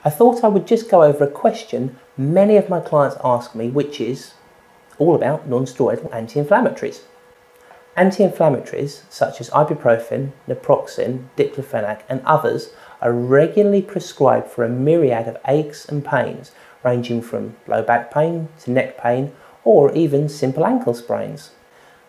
I thought I would just go over a question many of my clients ask me, which is all about non-steroidal anti-inflammatories. Anti-inflammatories such as ibuprofen, naproxen, diclofenac and others are regularly prescribed for a myriad of aches and pains, ranging from low back pain to neck pain or even simple ankle sprains.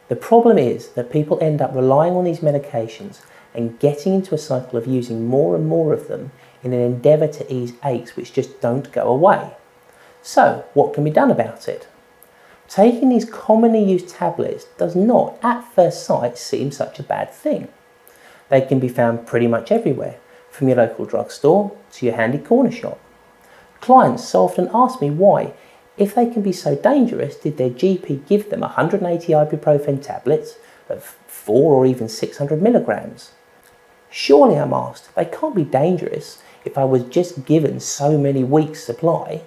The problem is that people end up relying on these medications and getting into a cycle of using more and more of them in an endeavour to ease aches which just don't go away. So what can be done about it? Taking these commonly used tablets does not, at first sight, seem such a bad thing. They can be found pretty much everywhere, from your local drugstore to your handy corner shop. Clients so often ask me why, if they can be so dangerous, did their GP give them 180 ibuprofen tablets of 4 or even 600 milligrams? Surely, I'm asked, they can't be dangerous if I was just given so many weeks' supply.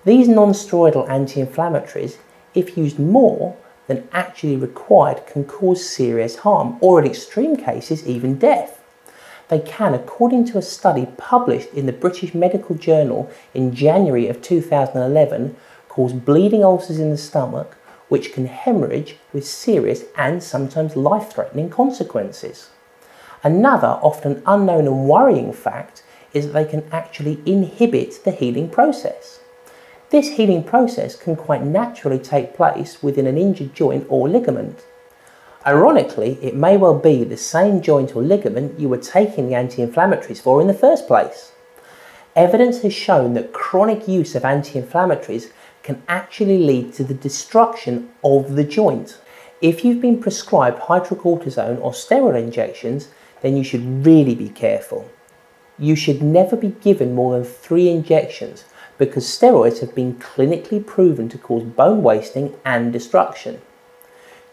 These non-steroidal anti-inflammatories, if used more than actually required, can cause serious harm, or in extreme cases, even death. They can, according to a study published in the British Medical Journal in January of 2011, cause bleeding ulcers in the stomach, which can hemorrhage with serious and sometimes life-threatening consequences. Another, often unknown and worrying fact is that they can actually inhibit the healing process. This healing process can quite naturally take place within an injured joint or ligament. Ironically, it may well be the same joint or ligament you were taking the anti-inflammatories for in the first place. Evidence has shown that chronic use of anti-inflammatories can actually lead to the destruction of the joint. If you've been prescribed hydrocortisone or steroid injections, then you should really be careful. You should never be given more than 3 injections, because steroids have been clinically proven to cause bone wasting and destruction.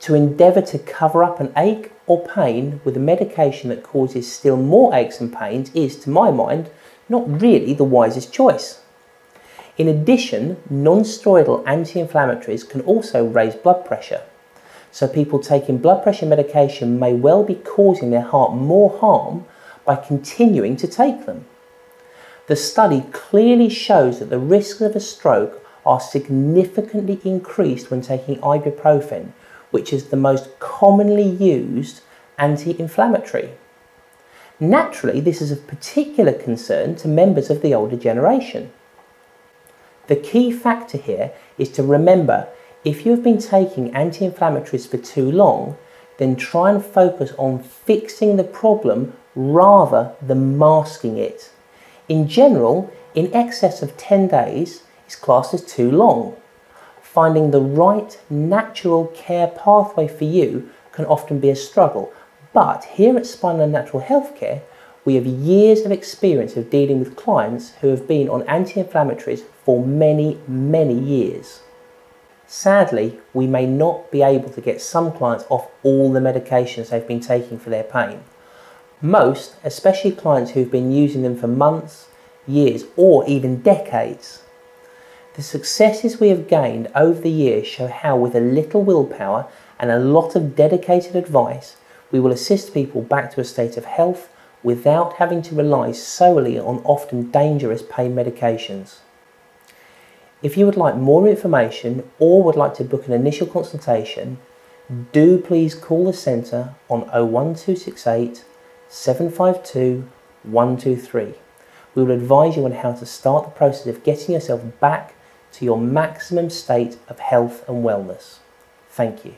To endeavour to cover up an ache or pain with a medication that causes still more aches and pains is, to my mind, not really the wisest choice. In addition, non-steroidal anti-inflammatories can also raise blood pressure, so people taking blood pressure medication may well be causing their heart more harm by continuing to take them. The study clearly shows that the risks of a stroke are significantly increased when taking ibuprofen, which is the most commonly used anti-inflammatory. Naturally, this is of particular concern to members of the older generation. The key factor here is to remember, if you have been taking anti-inflammatories for too long, then try and focus on fixing the problem rather than masking it. In general, in excess of 10 days is classed as too long. Finding the right natural care pathway for you can often be a struggle, but here at Spinal and Natural Healthcare, we have years of experience of dealing with clients who have been on anti-inflammatories for many, many years. Sadly, we may not be able to get some clients off all the medications they've been taking for their pain. Most, especially clients who've been using them for months, years, or even decades. The successes we have gained over the years show how, with a little willpower and a lot of dedicated advice, we will assist people back to a state of health without having to rely solely on often dangerous pain medications. If you would like more information or would like to book an initial consultation, do please call the centre on 01268 752 123. We will advise you on how to start the process of getting yourself back to your maximum state of health and wellness. Thank you.